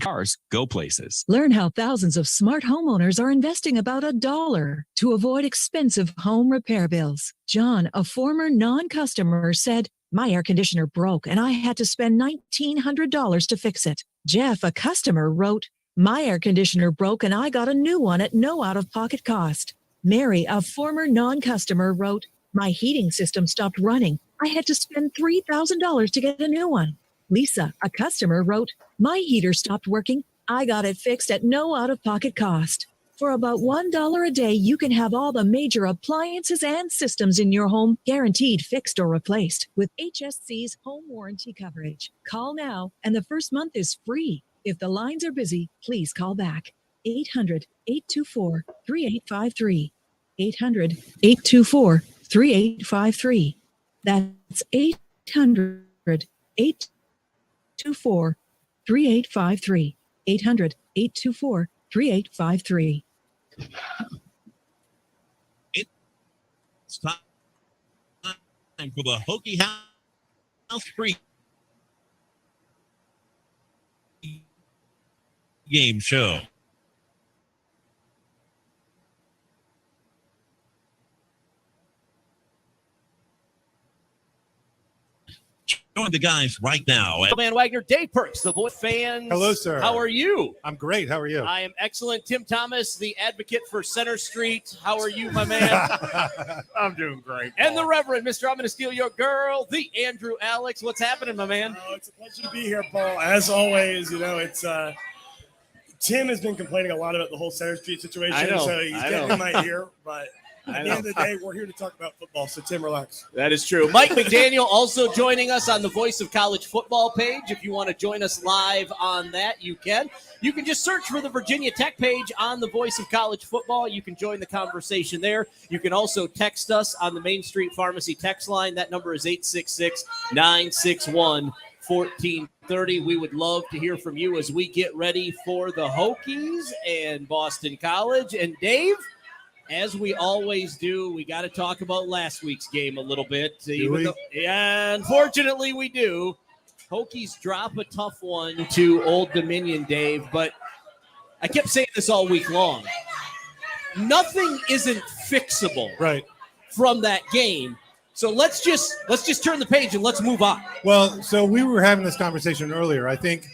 Cars go places. Learn how thousands of smart homeowners are investing about $1 to avoid expensive home repair bills. John, a former non-customer, said, "My air conditioner broke and I had to spend $1,900 to fix it." Jeff, a customer, wrote, "My air conditioner broke and I got a new one at no out-of-pocket cost." Mary, a former non-customer, wrote, "My heating system stopped running. I had to spend $3,000 to get a new one." Lisa, a customer, wrote, "My heater stopped working. I got it fixed at no out-of-pocket cost." For about $1 a day, you can have all the major appliances and systems in your home guaranteed fixed or replaced with HSC's home warranty coverage. Call now, and the first month is free. If the lines are busy, please call back. 800-824-3853. 800-824-3853. That's 800-824-3853. 800-824-3853. It's time for the Hokie House Pregame Show. Join the guys right now. Van Wagner, Dave Perks, the voice fans. Hello, sir. How are you? I'm great. How are you? I am excellent. Tim Thomas, the advocate for Center Street. How are you, my man? I'm doing great. And the Reverend, Mr. I'm going to steal your girl, the Andrew Alex. What's happening, my man? Oh, it's a pleasure to be here, Paul. As always, it's Tim has been complaining a lot about the whole Center Street situation, so he's getting in my ear, but at the end of the day, we're here to talk about football, so Tim, relax. That is true. Mike McDaniel also joining us on the Voice of College Football page. If you want to join us live on that, you can. You can just search for the Virginia Tech page on the Voice of College Football. You can join the conversation there. You can also text us on the Main Street Pharmacy text line. That number is 866-961-1430. We would love to hear from you as we get ready for the Hokies and Boston College. And Dave, as we always do, we got to talk about last week's game a little bit. Yeah, unfortunately we do. Hokies drop a tough one to Old Dominion, Dave, but I kept saying this all week long. Nothing isn't fixable from that game. So let's just turn the page and let's move on. Well, so we were having this conversation earlier. I think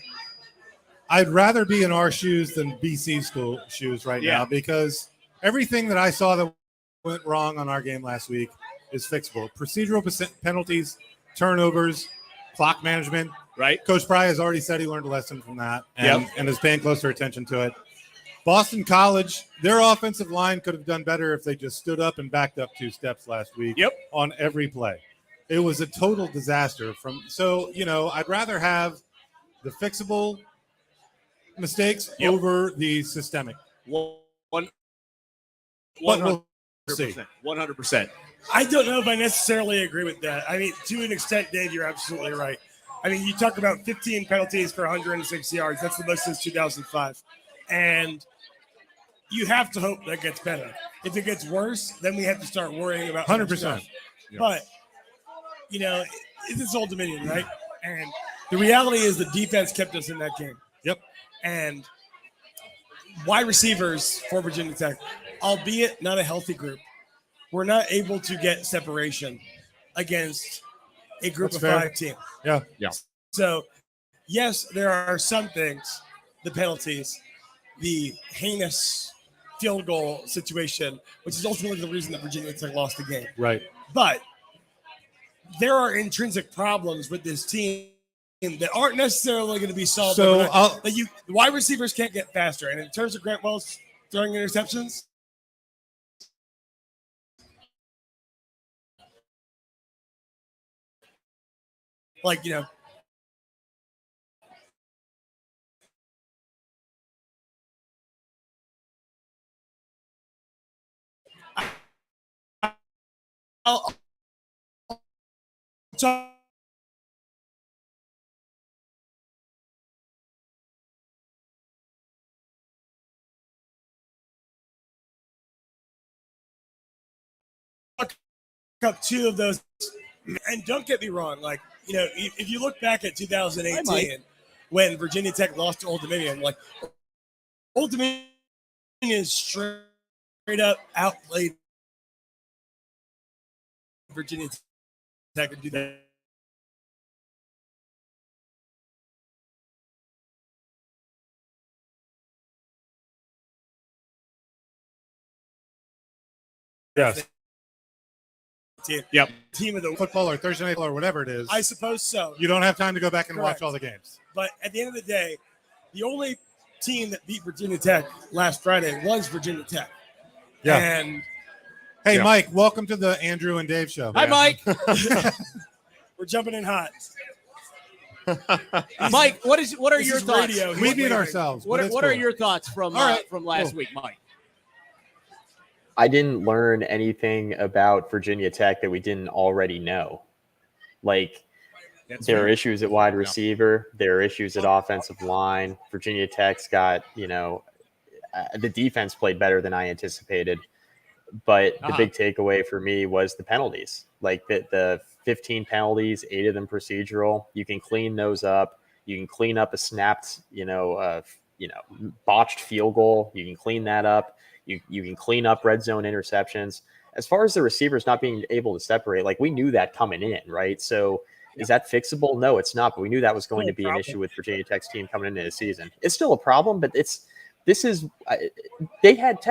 I'd rather be in our shoes than BC school shoes right now, because everything that I saw that went wrong on our game last week is fixable. Procedural penalties, turnovers, clock management. Right. Coach Pry has already said he learned a lesson from that and is paying closer attention to it. Boston College, their offensive line could have done better if they just stood up and backed up 2 steps last week on every play. It was a total disaster. I'd rather have the fixable mistakes over the systemic. 100%. I don't know if I necessarily agree with that. I mean, to an extent, Dave, you're absolutely right. I mean, you talk about 15 penalties for 106 yards. That's the most since 2005. And you have to hope that gets better. If it gets worse, then we have to start worrying about 100%. Yeah. But, it's Old Dominion, right? And the reality is the defense kept us in that game. Yep. And wide receivers for Virginia Tech, albeit not a healthy group, we're not able to get separation against a group of 5 team. Yeah. So, yes, there are some things, the penalties, the heinous field goal situation, which is ultimately the reason that Virginia Tech lost the game. Right. But there are intrinsic problems with this team that aren't necessarily going to be solved. So the wide receivers can't get faster. And in terms of Grant Wells throwing interceptions, I'll talk up 2 of those. And don't get me wrong, if you look back at 2018, when Virginia Tech lost to Old Dominion. Like, Old Dominion is straight up outplayed Virginia Tech and do that. Yes. Yep. Team of the Football or Thursday night or whatever it is. I suppose so. You don't have time to go back and Correct. watch all the games. But at the end of the day, the only team that beat Virginia Tech last Friday was Virginia Tech. Yeah. And hey, Mike, welcome to the Andrew and Dave show. Hi, Mike. We're jumping in hot. Mike, what are your thoughts? Radio. We beat ourselves. What are your thoughts from last week, Mike? I didn't learn anything about Virginia Tech that we didn't already know. Like, there are issues at wide receiver. There are issues at offensive line. Virginia Tech's got, the defense played better than I anticipated. But the big takeaway for me was the penalties. Like, the 15 penalties, 8 of them procedural. You can clean those up. You can clean up a snapped, botched field goal. You can clean that up. You can clean up red zone interceptions. As far as the receivers not being able to separate, like, we knew that coming in, right? So is that fixable? No, it's not. But we knew that was going to be an issue with Virginia Tech's team coming into the season. It's still a problem, but Tech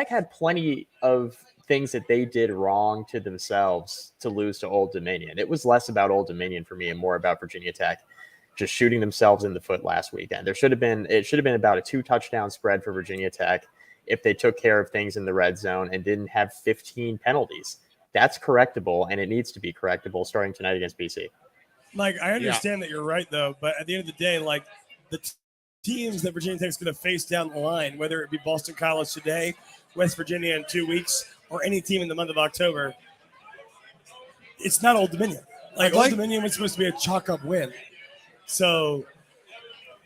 had plenty of things that they did wrong to themselves to lose to Old Dominion. It was less about Old Dominion for me and more about Virginia Tech just shooting themselves in the foot last weekend. It should have been about a 2-touchdown spread for Virginia Tech if they took care of things in the red zone and didn't have 15 penalties. That's correctable, and it needs to be correctable starting tonight against BC. Mike, I understand that you're right, though, but at the end of the day, like, the teams that Virginia Tech's going to face down the line, whether it be Boston College today, West Virginia in 2 weeks, or any team in the month of October, it's not Old Dominion. Old Dominion was supposed to be a chalk-up win. So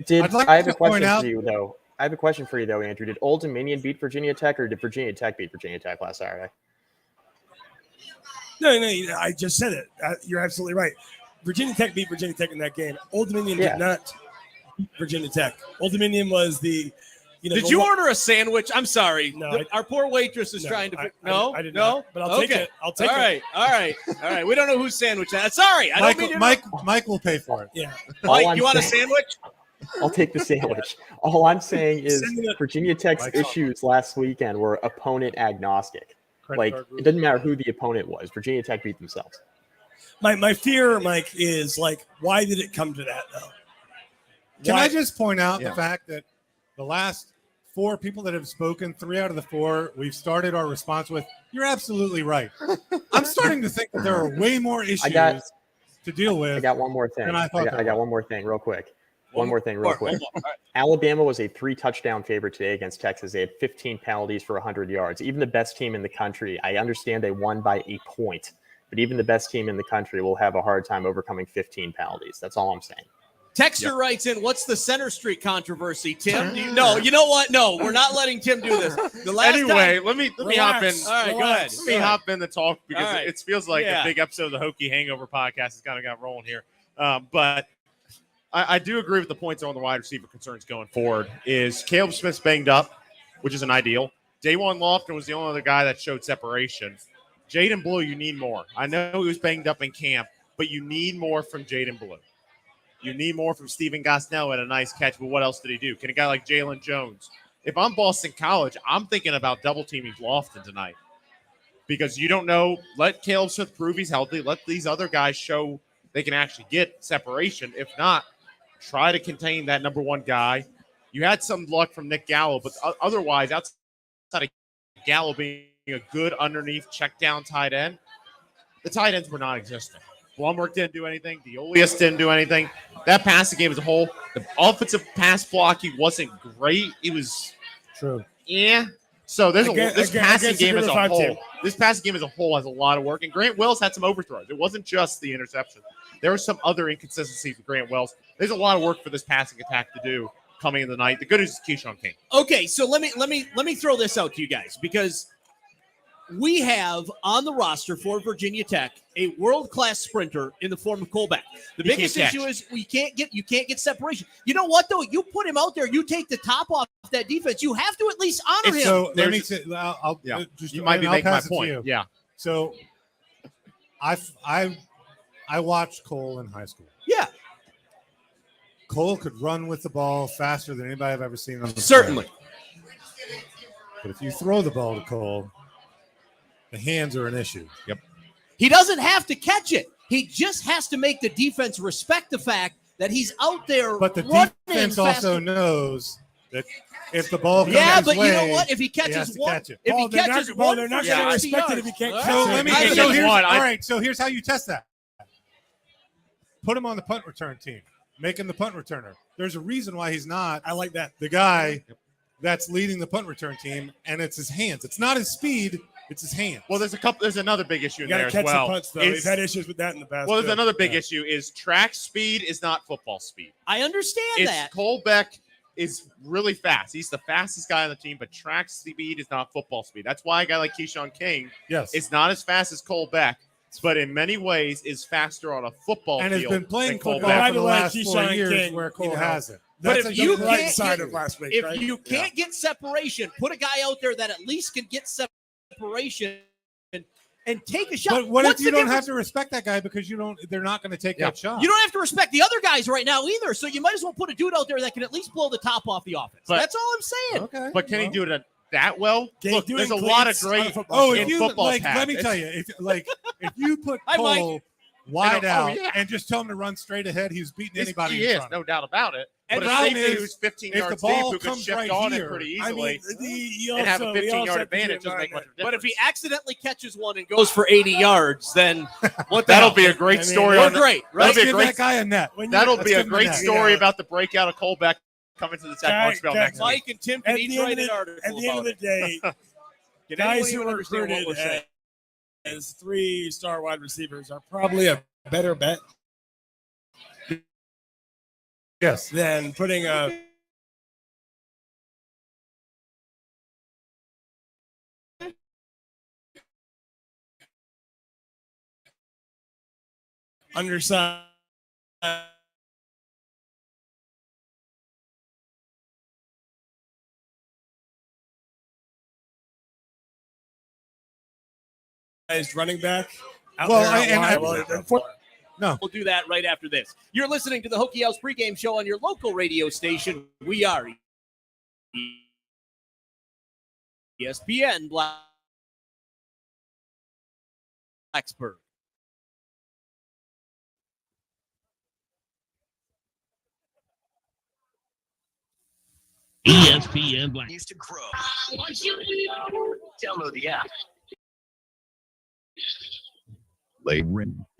I have a question for you, though, Andrew. Did Old Dominion beat Virginia Tech, or did Virginia Tech beat Virginia Tech last Saturday? No, I just said it. You're absolutely right. Virginia Tech beat Virginia Tech in that game. Old Dominion did not beat Virginia Tech. Old Dominion was the Did you order a sandwich? I'm sorry. No, our poor waitress is trying to. I did not. But I'll take it. I'll take it. All right. We don't know whose sandwich that. Sorry, Mike will pay for it. Yeah. Mike, you want a sandwich? I'll take the sandwich. All I'm saying is Virginia Tech's issues last weekend were opponent agnostic. It doesn't matter who the opponent was. Virginia Tech beat themselves. My fear, Mike, is why did it come to that, though? Can I just point out the fact that the last 4 people that have spoken, 3 out of the 4, we've started our response with, "You're absolutely right." I'm starting to think that there are way more issues to deal with. I got one more thing. I got one more thing real quick. Alabama was a 3-touchdown favorite today against Texas. They had 15 penalties for 100 yards. Even the best team in the country, I understand they won by a point, but even the best team in the country will have a hard time overcoming 15 penalties. That's all I'm saying. Texter writes in, what's the Center Street controversy, Tim? You know what? No, we're not letting Tim do this. Let me hop in. All right, go ahead. Let me hop in the talk because it feels like a big episode of the Hokie Hangover podcast has kind of got rolling here. But I do agree with the points on the wide receiver concerns going forward. Is Caleb Smith's banged up, which isn't ideal. Dajuan Lofton was the only other guy that showed separation. Jaden Blue, you need more. I know he was banged up in camp, but you need more from Jaden Blue. You need more from Stephen Gosnell at a nice catch, but what else did he do? Can a guy like Jalen Jones? If I'm Boston College, I'm thinking about double-teaming Lofton tonight because you don't know. Let Caleb Smith prove he's healthy. Let these other guys show they can actually get separation. If not, try to contain that number 1 guy. You had some luck from Nick Gallo, but otherwise, outside of Gallo being a good underneath check-down tight end, the tight ends were non-existent. Blumberg didn't do anything. Deolius didn't do anything. That passing game as a whole, the offensive pass blocking wasn't great. It was true. Yeah. So this passing game as a whole. This passing game as a whole has a lot of work. And Grant Wells had some overthrows. It wasn't just the interception. There were some other inconsistencies with Grant Wells. There's a lot of work for this passing attack to do coming in the night. The good news is Keyshawn King. Okay, so let me throw this out to you guys because we have on the roster for Virginia Tech a world-class sprinter in the form of Colbeck. The biggest issue is you can't get separation. You know what, though? You put him out there, you take the top off that defense. You have to at least honor him. So let me say, you might be making my point. Yeah. So I watched Cole in high school. Yeah. Cole could run with the ball faster than anybody I've ever seen on the Certainly. field. But if you throw the ball to Cole, the hands are an issue. Yep. He doesn't have to catch it. He just has to make the defense respect the fact that he's out there. But the defense faster. also knows that if the ball comes but his way, you know what? If he catches one, catch it. if he catches one, they're not going to respect it if he can't catch it. All right. So here's how you test that. Put him on the punt return team. Make him the punt returner. There's a reason why he's not. I like that. The guy that's leading the punt return team, and it's his hands. It's not his speed. It's his hands. Well, there's another big issue in there as catch well. The punts, though. We've had issues with that in the past. Well, there's another big issue is track speed is not football speed. I understand that. Colbeck is really fast. He's the fastest guy on the team, but track speed is not football speed. That's why a guy like Keyshawn King is not as fast as Colbeck, but in many ways is faster on a football field. And has been playing football for the last 4 years where Cole hasn't. But if you can't side of last week, if you can't get separation, put a guy out there that at least can get separation and take a shot. But what if you don't have to respect that guy because they're not going to take that shot? You don't have to respect the other guys right now either. So you might as well put a dude out there that can at least blow the top off the offense. That's all I'm saying. Okay. But can he do it that well? Look, there's a lot of great football pads. Let me tell you, if you put Cole wide out and just tell him to run straight ahead, he's beating anybody. He is, no doubt about it. And but a safety who's 15 yards deep who can shift on it pretty easily and have a 15-yard advantage doesn't make much difference. But if he accidentally catches one and goes for 80 yards, then that'll be a great story. Great, right? Let's give that guy a net. That'll be a great story about the breakout of Colbeck coming to the Tech Marshville next week. Mike and Tim can each write an article at the end of the day, guys who are recruited as 3-star wide receivers are probably a better bet. Yes. Than putting a undersized running back. No. We'll do that right after this. You're listening to the Hokie House pregame show on your local radio station. We are ESPN Blacksburg. ESPN Black used to grow. Download the app. Lay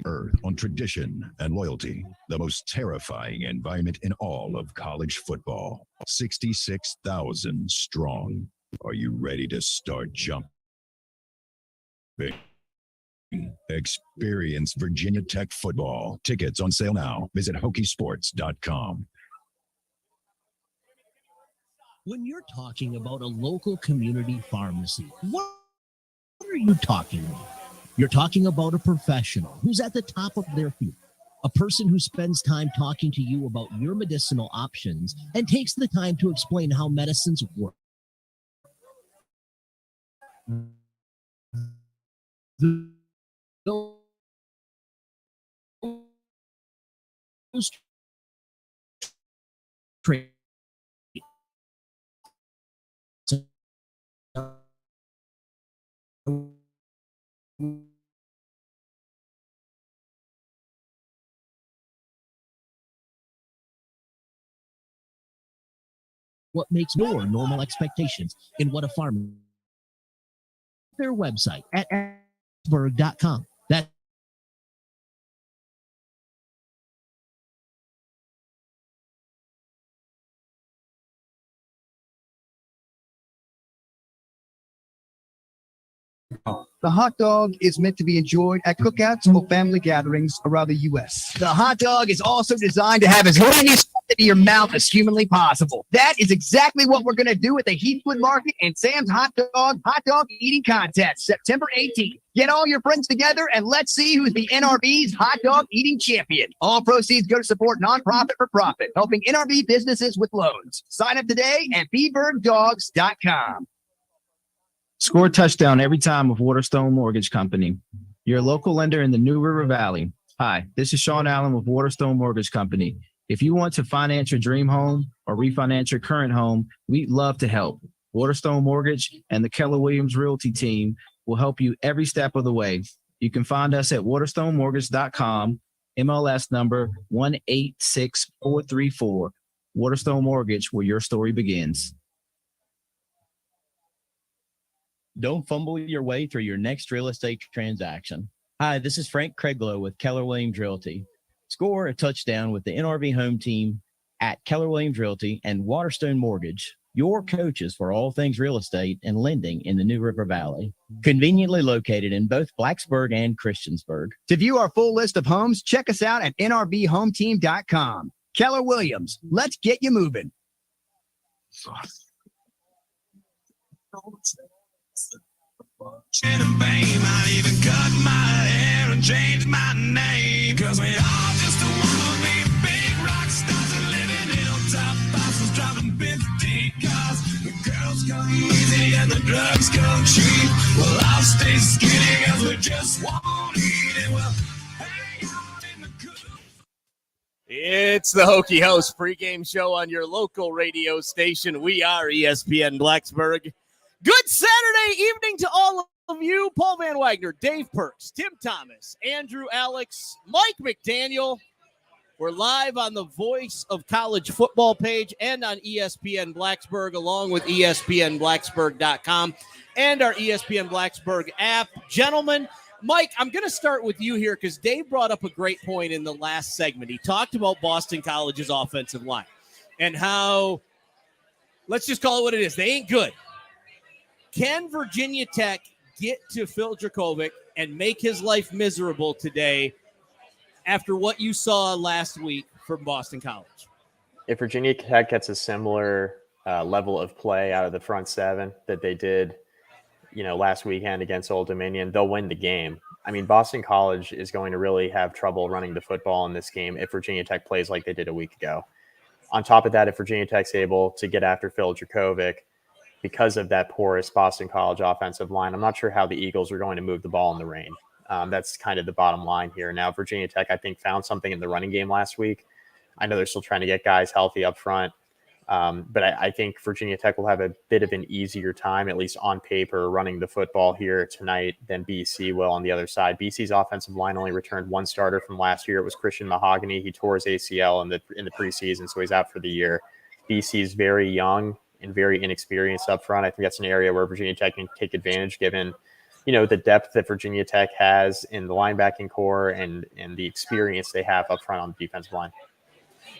earth on tradition and loyalty, the most terrifying environment in all of college football. 66,000 strong. Are you ready to start jumping? Experience Virginia Tech football. Tickets on sale now. Visit Hokiesports.com. When you're talking about a local community pharmacy, what are you talking about? You're talking about a professional who's at the top of their field, a person who spends time talking to you about your medicinal options and takes the time to explain how medicines work. What makes your normal expectations in what a farmer. Their website at Pittsburgh.com. That The hot dog is meant to be enjoyed at cookouts or family gatherings around the U.S. The hot dog is also designed to have as many into your mouth as humanly possible. That is exactly what we're going to do at the Heathwood Market and Sam's Hot Dog Eating Contest, September 18th. Get all your friends together and let's see who's the NRB's hot dog eating champion. All proceeds go to support nonprofit for profit, helping NRB businesses with loans. Sign up today at bbirddogs.com. Score a touchdown every time with Waterstone Mortgage Company. Your local lender in the New River Valley. Hi, this is Sean Allen with Waterstone Mortgage Company. If you want to finance your dream home or refinance your current home, we'd love to help. Waterstone Mortgage and the Keller Williams Realty team will help you every step of the way. You can find us at waterstonemortgage.com, MLS number 186434. Waterstone Mortgage, where your story begins. Don't fumble your way through your next real estate transaction. Hi, this is Frank Craiglow with Keller Williams Realty. Score a touchdown with the NRV home team at Keller Williams Realty and Waterstone Mortgage, your coaches for all things real estate and lending in the New River Valley. Conveniently located in both Blacksburg and Christiansburg. To view our full list of homes, check us out at nrbhometeam.com. Keller Williams, let's get you moving. And fame, I even cut my hair and changed my name. Cause we all just wanna be big rock stars and living hilltop houses, driving 50 cars. The girls come easy and the drugs come cheap. Well, I'll stay skinny cause we just won't eat it. Well, hang out in the cool. It's the Hokie House pregame show on your local radio station. We are ESPN Blacksburg. Good Saturday evening to all of you. Paul Van Wagner, Dave Perks, Tim Thomas, Andrew Alex, Mike McDaniel. We're live on the Voice of College Football page and on ESPN Blacksburg, along with ESPNBlacksburg.com and our ESPN Blacksburg app. Gentlemen, Mike, I'm going to start with you here because Dave brought up a great point in the last segment. He talked about Boston College's offensive line and how, let's just call it what it is, they ain't good. Can Virginia Tech get to Phil Dracovic and make his life miserable today after what you saw last week from Boston College? If Virginia Tech gets a similar level of play out of the front seven that they did, last weekend against Old Dominion, they'll win the game. I mean, Boston College is going to really have trouble running the football in this game if Virginia Tech plays like they did a week ago. On top of that, if Virginia Tech's able to get after Phil Dracovic, because of that porous Boston College offensive line, I'm not sure how the Eagles are going to move the ball in the rain. That's kind of the bottom line here. Now, Virginia Tech, I think, found something in the running game last week. I know they're still trying to get guys healthy up front, but I think Virginia Tech will have a bit of an easier time, at least on paper, running the football here tonight than BC will on the other side. BC's offensive line only returned one starter from last year. It was Christian Mahogany. He tore his ACL in the preseason, so he's out for the year. BC's very young and very inexperienced up front. I think that's an area where Virginia Tech can take advantage given, the depth that Virginia Tech has in the linebacking core and the experience they have up front on the defensive line.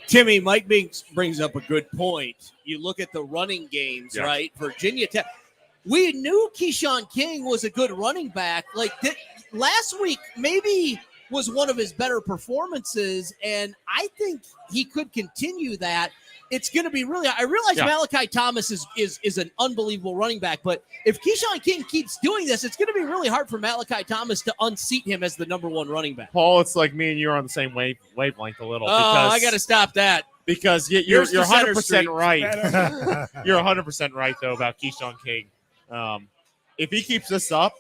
Timmy, Mike brings up a good point. You look at the running games, right? Virginia Tech. We knew Keyshawn King was a good running back. Last week maybe was one of his better performances, and I think he could continue that. It's going to be really – I realize Malachi Thomas is an unbelievable running back, but if Keyshawn King keeps doing this, it's going to be really hard for Malachi Thomas to unseat him as the number one running back. Paul, it's like me and you are on the same wavelength a little. Oh, I got to stop that. Because you're 100% right. You're 100% right, though, about Keyshawn King. If he keeps this up,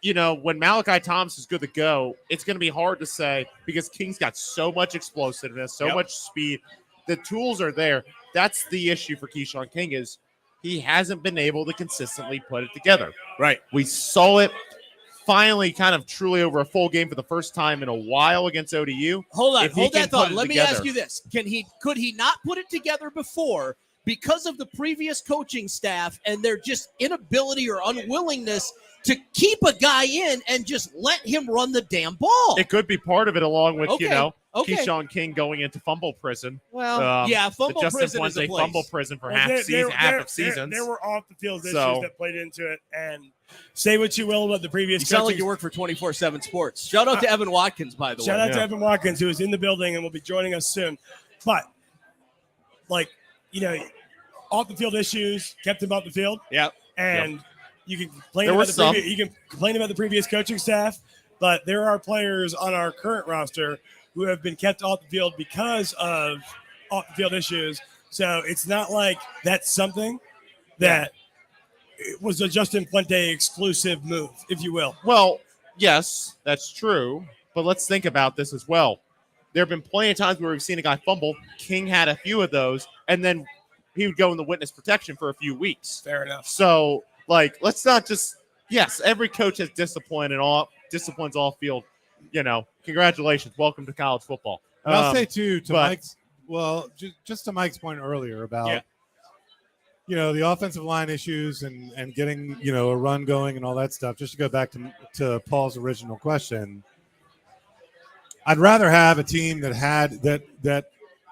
when Malachi Thomas is good to go, it's going to be hard to say because King's got so much explosiveness, so much speed. The tools are there. That's the issue for Keyshawn King is he hasn't been able to consistently put it together. Right. We saw it finally kind of truly over a full game for the first time in a while against ODU. Hold that thought. Let me ask you this. Could he not put it together before because of the previous coaching staff and their just inability or unwillingness to keep a guy in and just let him run the damn ball? It could be part of it along with, Keyshawn King going into fumble prison. Well, fumble prison is a place. Fumble prison for half of seasons. There were off-the-field issues that played into it. And say what you will about the previous You sound like you work for 24/7 Sports. Shout out to Evan Watkins, by the way. Shout out to Evan Watkins, who is in the building and will be joining us soon. But, off the field issues kept him off the field. Yep. And you can complain about the previous coaching staff, but there are players on our current roster who have been kept off the field because of off the field issues. So it's not like that's something that it was a Justin Fuente exclusive move, if you will. Well, yes, that's true. But let's think about this as well. There have been plenty of times where we've seen a guy fumble. King had a few of those, and then he would go in the witness protection for a few weeks. Fair enough. So, let's not just – yes, every coach has discipline and all disciplines off field. Congratulations. Welcome to college football. And I'll say, too, just to Mike's point earlier about, the offensive line issues and getting, a run going and all that stuff, just to go back to Paul's original question, I'd rather have a team that had that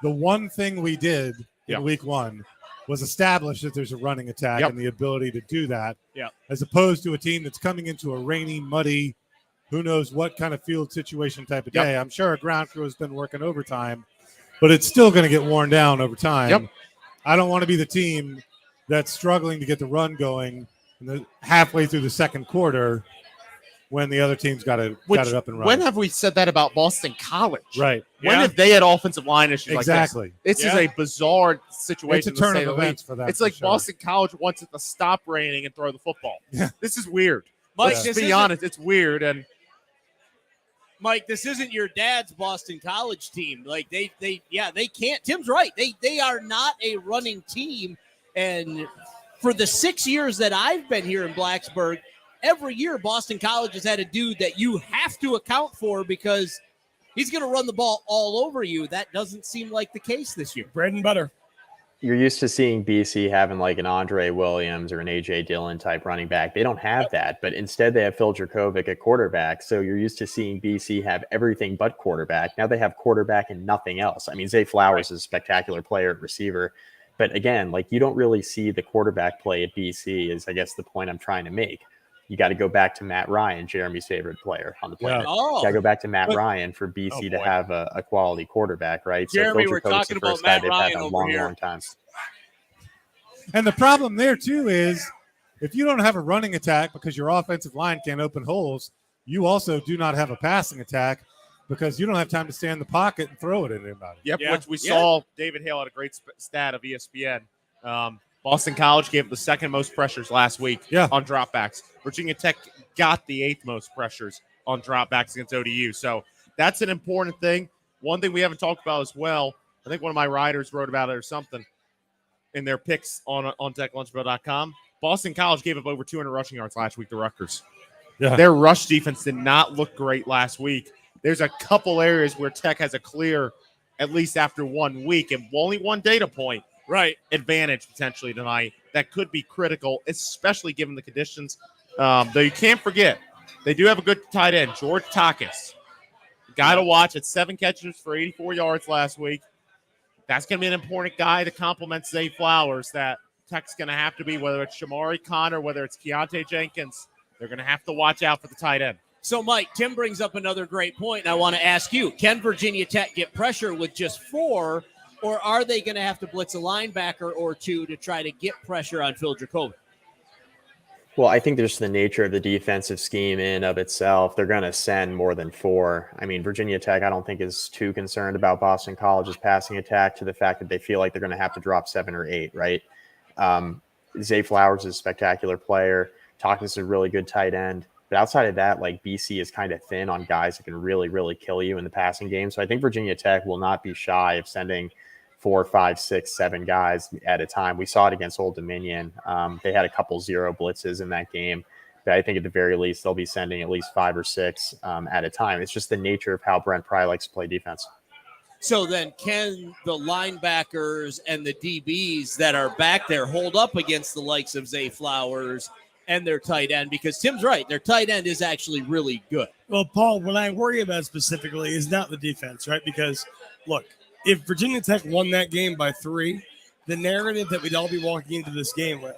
the one thing we did in week one was establish that there's a running attack and the ability to do that, as opposed to a team that's coming into a rainy, muddy, who knows what kind of field situation type of day. I'm sure a ground crew has been working overtime, but it's still going to get worn down over time. I don't want to be the team that's struggling to get the run going halfway through the second quarter when the other team's got it up and running. When have we said that about Boston College? Right. When have they had offensive line issues exactly. like this? This is a bizarre situation. It's a turn of events for that. It's like Boston College wants it to stop raining and throw the football. This is weird. Mike, Let's be honest, it's weird. And Mike, this isn't your dad's Boston College team. They can't. Tim's right. They are not a running team. And for the 6 years that I've been here in Blacksburg, every year Boston College has had a dude that you have to account for because he's going to run the ball all over you. That doesn't seem like the case this year. Bread and butter. You're used to seeing BC having like an Andre Williams or an A.J. Dillon type running back. They don't have that, but instead they have Phil Dracovic at quarterback. So you're used to seeing BC have everything but quarterback. Now they have quarterback and nothing else. I mean, Zay Flowers is a spectacular player at receiver. But again, you don't really see the quarterback play at BC is, I guess, the point I'm trying to make. You got to go back to Matt Ryan, Jeremy's favorite player on the planet. You got to go back to Matt Ryan for BC to have a quality quarterback, right? Jeremy, we're talking about Matt Ryan over here. Long time. And the problem there, too, is if you don't have a running attack because your offensive line can't open holes, you also do not have a passing attack because you don't have time to stay in the pocket and throw it at anybody. Which we saw David Hale had a great stat of ESPN. Boston College gave the second most pressures last week on dropbacks. Virginia Tech got the 8th most pressures on dropbacks against ODU. So that's an important thing. One thing we haven't talked about as well, I think one of my writers wrote about it or something in their picks on TechLunchBro.com. Boston College gave up over 200 rushing yards last week to Rutgers. Their rush defense did not look great last week. There's a couple areas where Tech has a clear, at least after 1 week, and only one data point, advantage potentially tonight that could be critical, especially given the conditions. Though you can't forget, they do have a good tight end, George Takis. Guy to watch at 7 catches for 84 yards last week. That's going to be an important guy to complement Zay Flowers that Tech's going to have to be, whether it's Shamari Connor, whether it's Keontae Jenkins. They're going to have to watch out for the tight end. So, Mike, Tim brings up another great point, and I want to ask you, can Virginia Tech get pressure with just 4, or are they going to have to blitz a linebacker or 2 to try to get pressure on Phil Dracovic? Well, I think there's the nature of the defensive scheme in of itself. They're going to send more than 4. I mean, Virginia Tech, I don't think is too concerned about Boston College's passing attack to the fact that they feel like they're going to have to drop 7 or 8, right? Zay Flowers is a spectacular player. Takis is a really good tight end. But outside of that, BC is kind of thin on guys that can really, really kill you in the passing game. So I think Virginia Tech will not be shy of sending 4, 5, 6, 7 guys at a time. We saw it against Old Dominion. They had a couple 0 blitzes in that game. But I think at the very least, they'll be sending at least 5 or 6 at a time. It's just the nature of how Brent Pry likes to play defense. So then can the linebackers and the DBs that are back there hold up against the likes of Zay Flowers and their tight end? Because Tim's right. Their tight end is actually really good. Well, Paul, what I worry about specifically is not the defense, right? Because, look, if Virginia Tech won that game by 3, the narrative that we'd all be walking into this game with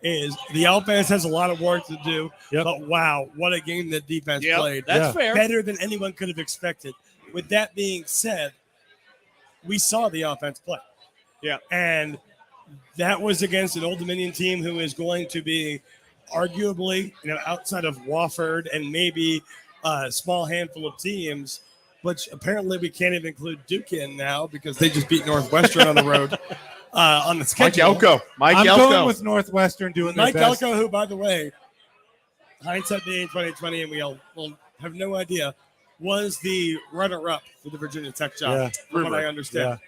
is the offense has a lot of work to do, but wow, what a game that defense played. That's fair. Better than anyone could have expected. With that being said, we saw the offense play. Yeah. And that was against an Old Dominion team who is going to be arguably, outside of Wofford and maybe a small handful of teams, which apparently we can't even include Duke in now because they just beat Northwestern on the road on the schedule. Mike I'm Elko. going with Northwestern doing their Mike best. Elko, who, by the way, hindsight being 2020, and we'll have no idea, was the runner-up for the Virginia Tech job, from what I understand.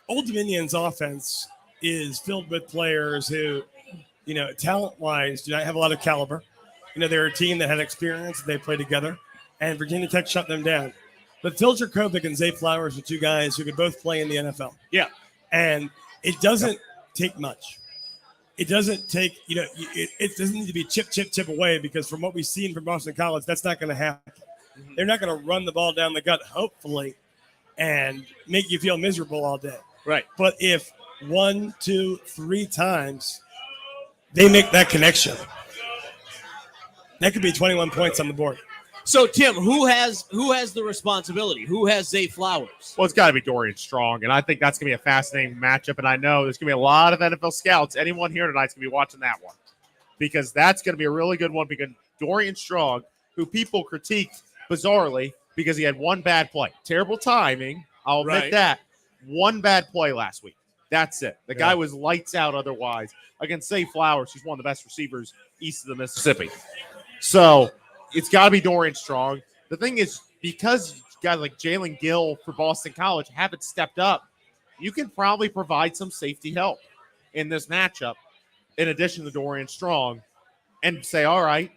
Old Dominion's offense is filled with players who, talent-wise, do not have a lot of caliber. They're a team that had experience. They play together, and Virginia Tech shut them down. But Phil Jerkovic and Zay Flowers are two guys who could both play in the NFL. Yeah. And it doesn't take much. It doesn't take, it doesn't need to be chip away, because from what we've seen from Boston College, that's not going to happen. Mm-hmm. They're not going to run the ball down the gut, hopefully, and make you feel miserable all day. Right. But if 1, 2, 3 times they make that connection, that could be 21 points on the board. So, Tim, who has the responsibility? Who has Zay Flowers? Well, it's got to be Dorian Strong, and I think that's going to be a fascinating matchup. And I know there's going to be a lot of NFL scouts. Anyone here tonight's going to be watching that one, because that's going to be a really good one. Because Dorian Strong, who people critiqued bizarrely because he had one bad play, terrible timing. I'll admit that. One bad play last week. That's it. The guy was lights out otherwise against Zay Flowers, who's one of the best receivers east of the Mississippi. So it's got to be Dorian Strong. The thing is, because guys like Jalen Gill for Boston College haven't stepped up, you can probably provide some safety help in this matchup in addition to Dorian Strong and say, all right,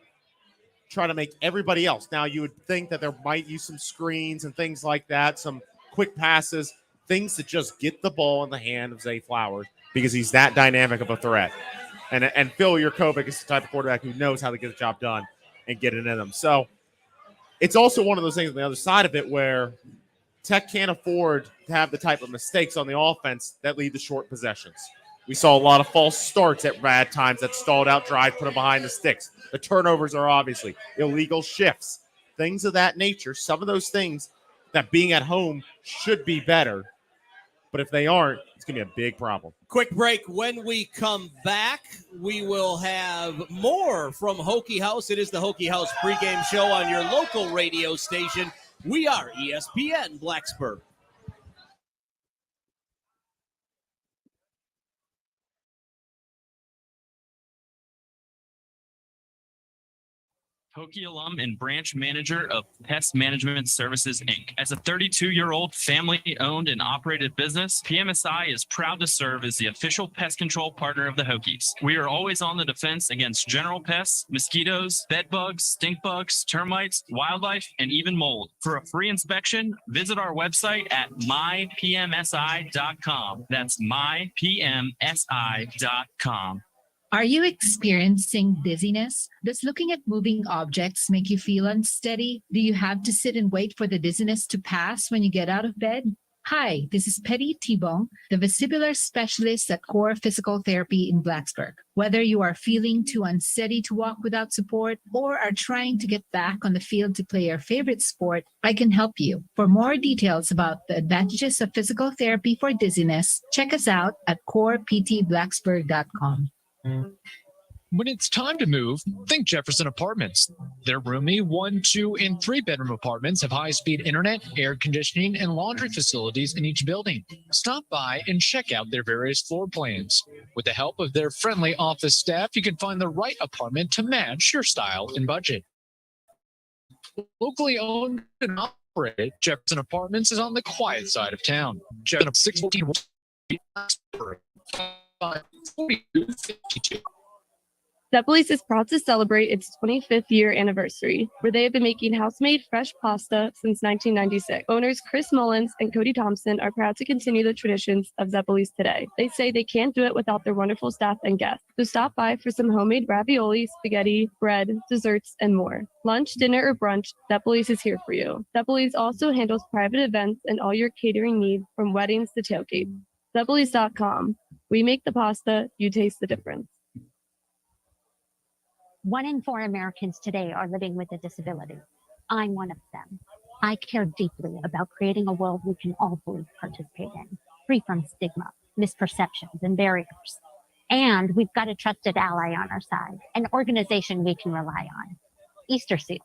try to make everybody else. Now, you would think that there might use some screens and things like that, some quick passes, things to just get the ball in the hand of Zay Flowers, because he's that dynamic of a threat. And Phil Jurkovec is the type of quarterback who knows how to get the job done and get it in them. So it's also one of those things on the other side of it where Tech can't afford to have the type of mistakes on the offense that lead to short possessions. We saw a lot of false starts at bad times that stalled out drive, put them behind the sticks. The turnovers are obviously illegal shifts, things of that nature. Some of those things that being at home should be better, but if they aren't, it's going to be a big problem. Quick break. When we come back, we will have more from Hokie House. It is the Hokie House pregame show on your local radio station. We are ESPN Blacksburg. Hokie alum and branch manager of Pest Management Services, Inc. As a 32-year-old family-owned and operated business, PMSI is proud to serve as the official pest control partner of the Hokies. We are always on the defense against general pests, mosquitoes, bed bugs, stink bugs, termites, wildlife, and even mold. For a free inspection, visit our website at mypmsi.com. That's mypmsi.com. Are you experiencing dizziness? Does looking at moving objects make you feel unsteady? Do you have to sit and wait for the dizziness to pass when you get out of bed? Hi, this is Petty Tibong, the vestibular specialist at Core Physical Therapy in Blacksburg. Whether you are feeling too unsteady to walk without support or are trying to get back on the field to play your favorite sport, I can help you. For more details about the advantages of physical therapy for dizziness, check us out at coreptblacksburg.com. When it's time to move, think Jefferson Apartments. Their roomy 1, 2, and 3-bedroom apartments have high-speed internet, air conditioning, and laundry facilities in each building. Stop by and check out their various floor plans. With the help of their friendly office staff, you can find the right apartment to match your style and budget. Locally owned and operated, Jefferson Apartments is on the quiet side of town. Jefferson 614 4252. Zeppeli's is proud to celebrate its 25th year anniversary, where they have been making house-made fresh pasta since 1996. Owners Chris Mullins and Cody Thompson are proud to continue the traditions of Zeppeli's today. They say they can't do it without their wonderful staff and guests. So stop by for some homemade ravioli, spaghetti, bread, desserts, and more. Lunch, dinner, or brunch, Zeppeli's is here for you. Zeppeli's also handles private events and all your catering needs, from weddings to tailgates. Zeppeli's.com. We make the pasta, you taste the difference. 1 in 4 Americans today are living with a disability. I'm one of them. I care deeply about creating a world we can all fully participate in, free from stigma, misperceptions, and barriers. And we've got a trusted ally on our side, an organization we can rely on, Easter Seals.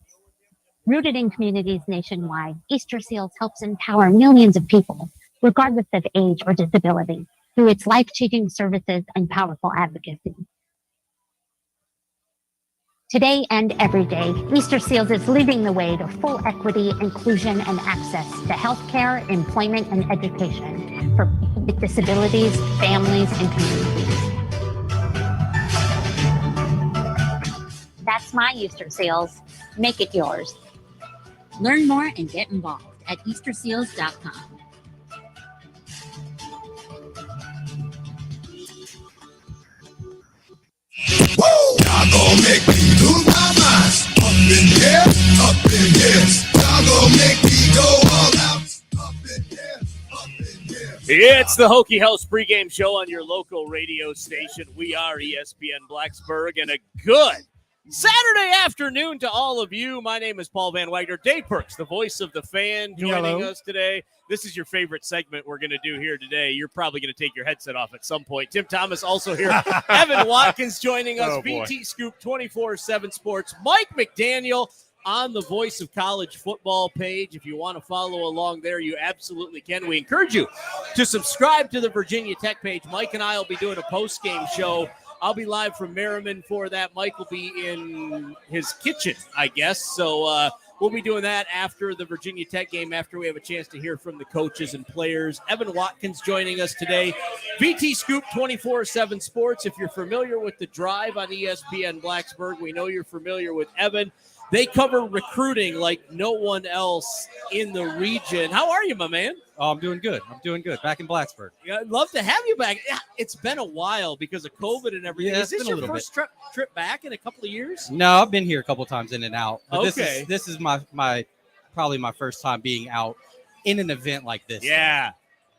Rooted in communities nationwide, Easter Seals helps empower millions of people, regardless of age or disability, through its life-changing services and powerful advocacy. Today and every day, Easter Seals is leading the way to full equity, inclusion, and access to healthcare, employment, and education for people with disabilities, families, and communities. That's my Easter Seals. Make it yours. Learn more and get involved at easterseals.com. Y'all gon' make me lose my mind. Up in here, up in here. Y'all gon' make me go all out. Up in here, up in here. It's the Hokie House pregame show on your local radio station. We are ESPN Blacksburg, and a good Saturday afternoon to all of you. My name is Paul Van Wagner. Dave Perks, the voice of the fan, joining us today. This is your favorite segment we're going to do here today. You're probably going to take your headset off at some point. Tim Thomas also here. Evan Watkins joining us. BT Scoop 24/7 Sports. Mike McDaniel on the Voice of College Football page. If you want to follow along there, you absolutely can. We encourage you to subscribe to the Virginia Tech page. Mike and I will be doing a post-game show. I'll be live from Merriman for that. Mike will be in his kitchen, I guess. So we'll be doing that after the Virginia Tech game, after we have a chance to hear from the coaches and players. Evan Watkins joining us today. VT Scoop 24/7 Sports. If you're familiar with The Drive on ESPN Blacksburg, we know you're familiar with Evan. They cover recruiting like no one else in the region. How are you, my man? Oh, I'm doing good. Back in Blacksburg. Yeah, I'd love to have you back. Yeah, it's been a while because of COVID and everything. Yeah, Is this your first trip back in a couple of years? No, I've been here a couple of times in and out. But Okay. This is my probably my first time being out in an event like this. Yeah.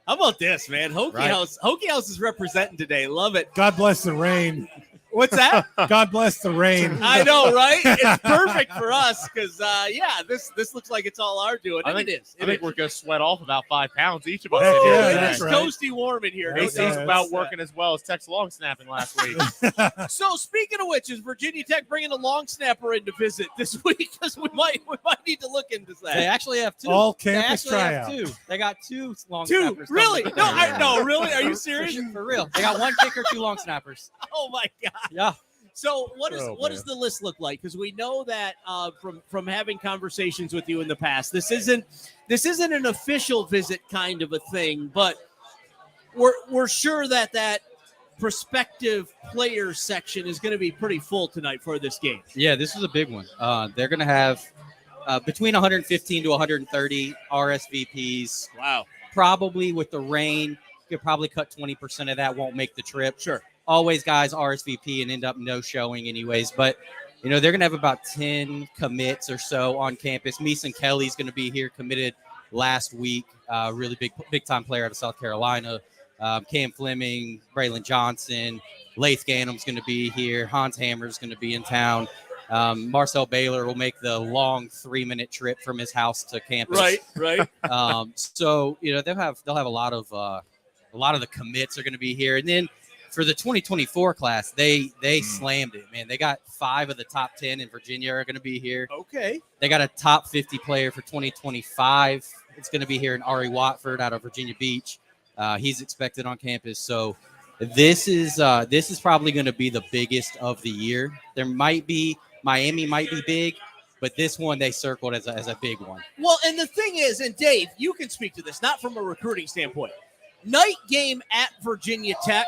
How about this, man? Hokie House is representing today. Love it. God bless the rain. What's that? God bless the rain. I know, right? It's perfect for us because, this looks like it's all our doing. I think it is. I think we're going to sweat off about 5 pounds each of us. It's toasty warm in here. AC's about working as well as Tech's long snapping last week. So speaking of which, is Virginia Tech bringing a long snapper in to visit this week? Because we might need to look into that. They actually have two. All campus tryouts. They got two long snappers. Really? No, really? Are you serious? For real. They got one kicker, 2 long snappers. Oh my God. Yeah. So what does the list look like? Because we know that from having conversations with you in the past, this isn't an official visit kind of a thing, but we're sure that prospective players section is going to be pretty full tonight for this game. Yeah, this is a big one. They're going to have between 115 to 130 RSVPs. Wow. Probably with the rain, you could probably cut 20% of that. Won't make the trip. Sure. Always guys RSVP and end up no showing anyways. But, they're going to have about 10 commits or so on campus. Mason Kelly's going to be here, committed last week. Really big-time player out of South Carolina. Cam Fleming, Braylon Johnson, Laith Gannum's going to be here. Hans Hammer's going to be in town. Marcel Baylor will make the long 3-minute trip from his house to campus. Right. So, they'll have a lot of the commits are going to be here. And then for the 2024 class, they slammed it, man. They got 5 of the top 10 in Virginia are going to be here. Okay. They got a top 50 player for 2025. It's going to be here in Ari Watford out of Virginia Beach. He's expected on campus. So this is probably going to be the biggest of the year. Miami might be big, but this one they circled as a big one. Well, and the thing is, and Dave, you can speak to this, not from a recruiting standpoint. Night game at Virginia Tech,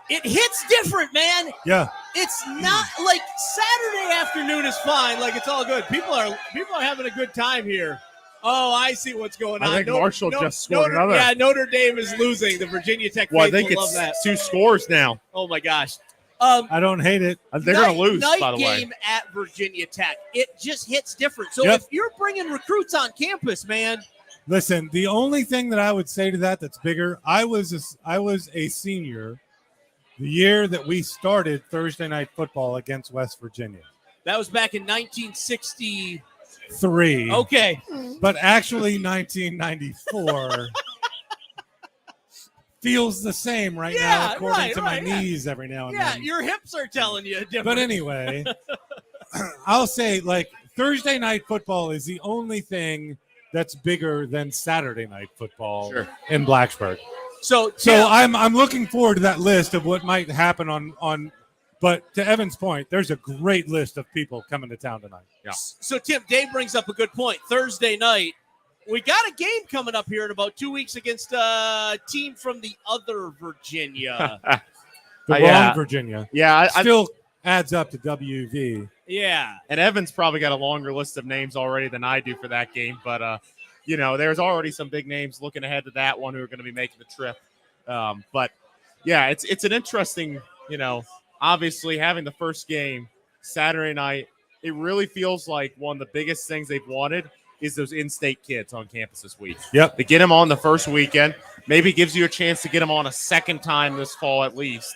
it hits different, man. Yeah. It's not like Saturday afternoon is fine. Like, it's all good. People are having a good time here. Oh, I see what's going on. I think Marshall just scored another. Yeah, Notre Dame is losing. The Virginia Tech I think love that. it's 2 scores now. Oh, my gosh. I don't hate it. They're going to lose, by the way. Night game at Virginia Tech. It just hits different. So Yep. if you're bringing recruits on campus, man. Listen, the only thing that I would say to that's bigger, I was a senior the year that we started Thursday Night Football against West Virginia. That was back in 1960. 3. Okay. But actually 1994 feels the same right now, according to my knees every now and then. Your hips are telling you different. But anyway, I'll say, like, Thursday night football is the only thing that's bigger than Saturday night football in Blacksburg. So I'm looking forward to that list of what might happen on. But to Evan's point, there's a great list of people coming to town tonight. Yeah. So Tim, Dave brings up a good point. Thursday night, we got a game coming up here in about 2 weeks against a team from the other Virginia. The wrong Virginia. Yeah, still adds up to WV. Yeah. And Evan's probably got a longer list of names already than I do for that game. But, there's already some big names looking ahead to that one who are going to be making the trip. But, yeah, it's an interesting, obviously having the first game Saturday night. It really feels like one of the biggest things they've wanted is those in-state kids on campus this week. Yep. To get them on the first weekend, maybe gives you a chance to get them on a second time this fall at least,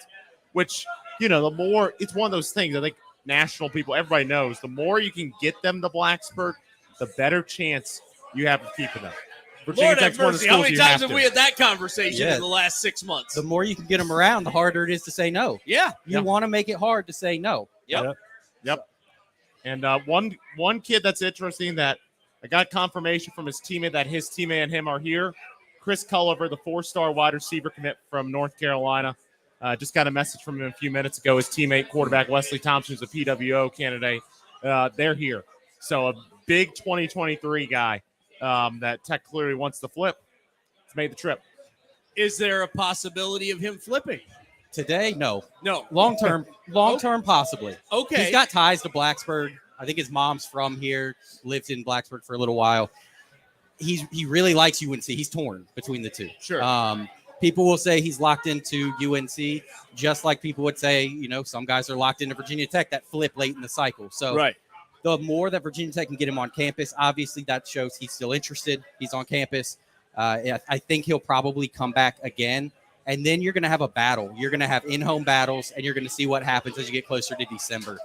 which, the more – it's one of those things I think national people, everybody knows, the more you can get them to Blacksburg, the better chance you have of keeping them. Lord have mercy. How many times have we had that conversation in the last 6 months? The more you can get them around, the harder it is to say no. Yeah. You want to make it hard to say no. Yep. And one kid that's interesting that I got confirmation from his teammate that his teammate and him are here. Chris Culliver, the 4-star wide receiver commit from North Carolina. Just got a message from him a few minutes ago. His teammate, quarterback Wesley Thompson, who's a PWO candidate. They're here. So a big 2023 guy that Tech clearly wants to flip. He's made the trip. Is there a possibility of him flipping? Today, no. No. Long term, possibly. Okay. He's got ties to Blacksburg. I think his mom's from here, lived in Blacksburg for a little while. He really likes UNC. He's torn between the two. Sure. People will say he's locked into UNC, just like people would say, some guys are locked into Virginia Tech that flip late in the cycle. So the more that Virginia Tech can get him on campus, obviously that shows he's still interested. He's on campus. I think he'll probably come back again. And then you're going to have a battle. You're going to have in-home battles, and you're going to see what happens as you get closer to December.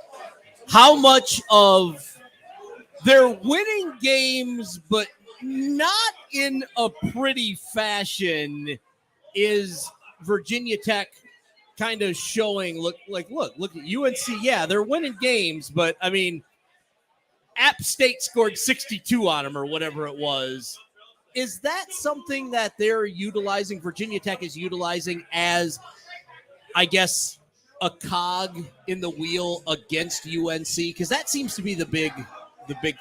How much of they're winning games, but not in a pretty fashion, is Virginia Tech kind of showing, look at UNC. Yeah, they're winning games, but I mean, App State scored 62 on them or whatever it was. Is that something that they're utilizing, Virginia Tech is utilizing as, I guess, a cog in the wheel against UNC? Because that seems to be the big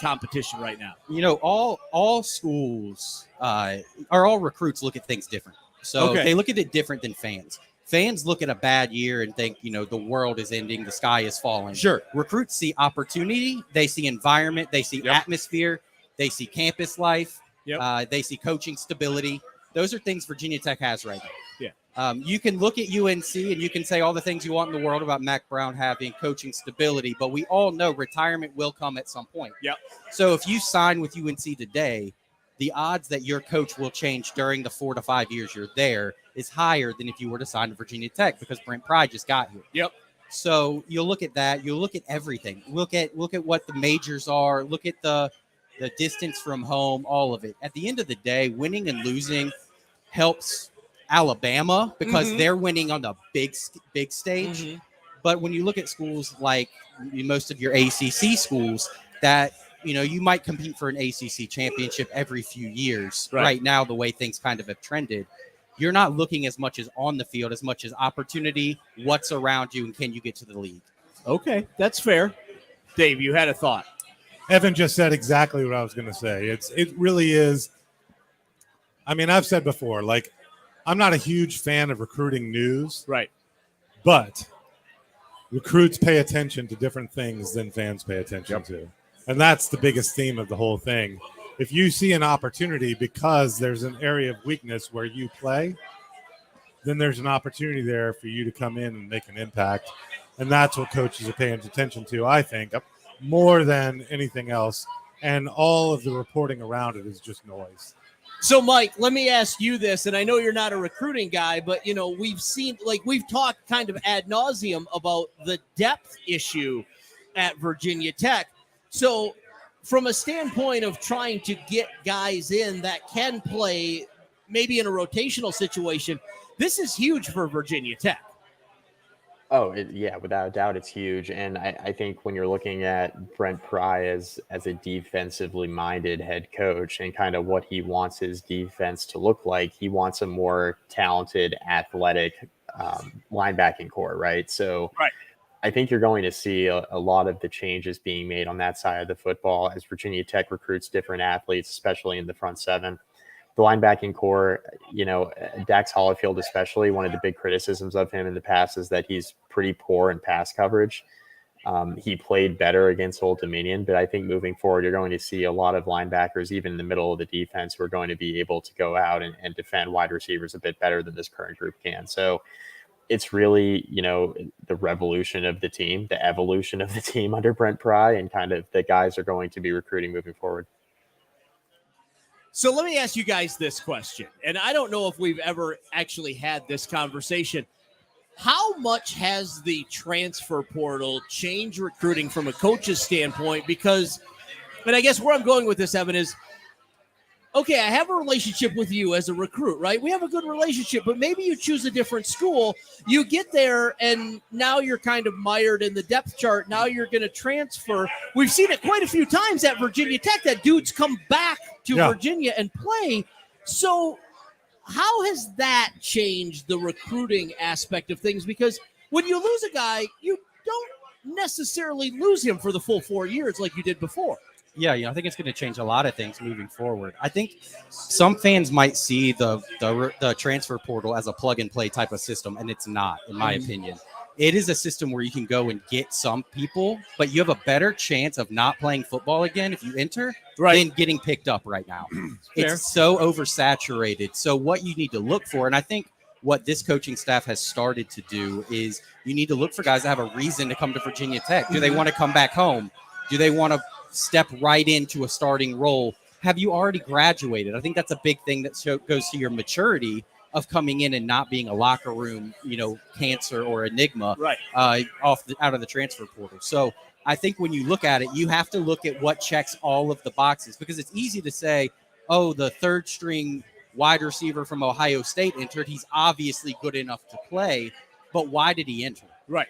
competition right now. All schools all recruits look at things different. So they look at it different than fans. Fans look at a bad year and think, the world is ending, the sky is falling. Sure. Recruits see opportunity, they see environment, they see atmosphere, they see campus life. They see coaching stability. Those are things Virginia Tech has right now. Yeah. You can look at UNC and you can say all the things you want in the world about Mac Brown having coaching stability, but we all know retirement will come at some point. Yep. So if you sign with UNC today, the odds that your coach will change during the 4 to 5 years you're there is higher than if you were to sign to Virginia Tech because Brent Pry just got here. Yep. So you'll look at that. You'll look at everything. Look at what the majors are. Look at the distance from home, all of it. At the end of the day, winning and losing helps Alabama because they're winning on the big stage. But when you look at schools like most of your ACC schools that, you might compete for an ACC championship every few years. Right now, the way things kind of have trended, you're not looking as much as on the field, as much as opportunity, what's around you, and can you get to the league? Okay, that's fair. Dave, you had a thought. Evan just said exactly what I was going to say. It really is. I mean, I've said before, like, I'm not a huge fan of recruiting news. Right. But recruits pay attention to different things than fans pay attention to. And that's the biggest theme of the whole thing. If you see an opportunity because there's an area of weakness where you play, then there's an opportunity there for you to come in and make an impact. And that's what coaches are paying attention to, I think, more than anything else. And all of the reporting around it is just noise. So, Mike, let me ask you this, and I know you're not a recruiting guy, but, we've talked kind of ad nauseum about the depth issue at Virginia Tech. So, from a standpoint of trying to get guys in that can play maybe in a rotational situation, this is huge for Virginia Tech. Oh, yeah, without a doubt, it's huge. And I think when you're looking at Brent Pry as a defensively minded head coach and kind of what he wants his defense to look like, he wants a more talented, athletic linebacking core, right? So I think you're going to see a lot of the changes being made on that side of the football as Virginia Tech recruits different athletes, especially in the front seven. The linebacking core, Dax Hollifield especially, one of the big criticisms of him in the past is that he's pretty poor in pass coverage. He played better against Old Dominion, but I think moving forward, you're going to see a lot of linebackers, even in the middle of the defense, who are going to be able to go out and defend wide receivers a bit better than this current group can. So it's really, the revolution of the team, the evolution of the team under Brent Pry, and kind of the guys are going to be recruiting moving forward. So let me ask you guys this question, and I don't know if we've ever actually had this conversation. How much has the transfer portal changed recruiting from a coach's standpoint? Because, and I guess where I'm going with this, Evan, is, okay, I have a relationship with you as a recruit, right? We have a good relationship, but maybe you choose a different school. You get there, and now you're kind of mired in the depth chart. Now you're going to transfer. We've seen it quite a few times at Virginia Tech that dudes come back to Virginia and play. So how has that changed the recruiting aspect of things? Because when you lose a guy, you don't necessarily lose him for the full 4 years like you did before. Yeah, I think it's going to change a lot of things moving forward. I think some fans might see the transfer portal as a plug-and-play type of system, and it's not, in my opinion. It is a system where you can go and get some people, but you have a better chance of not playing football again if you enter than getting picked up right now. It's so oversaturated. So what you need to look for, and I think what this coaching staff has started to do, is you need to look for guys that have a reason to come to Virginia Tech. Do they want to come back home? Do they want to step right into a starting role? Have you already graduated? I think that's a big thing that goes to your maturity of coming in and not being a locker room, cancer or enigma out of the transfer portal. So I think when you look at it, you have to look at what checks all of the boxes, because it's easy to say, oh, the third string wide receiver from Ohio State entered. He's obviously good enough to play, but why did he enter? Right.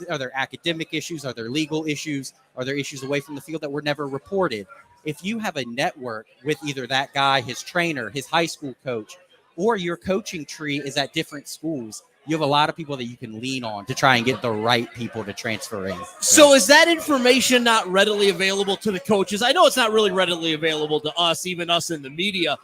Are there academic issues? Are there legal issues? Are there issues away from the field that were never reported? If you have a network with either that guy, his trainer, his high school coach, or your coaching tree is at different schools, you have a lot of people that you can lean on to try and get the right people to transfer in. So is that information not readily available to the coaches? I know it's not really readily available to us, even us in the media.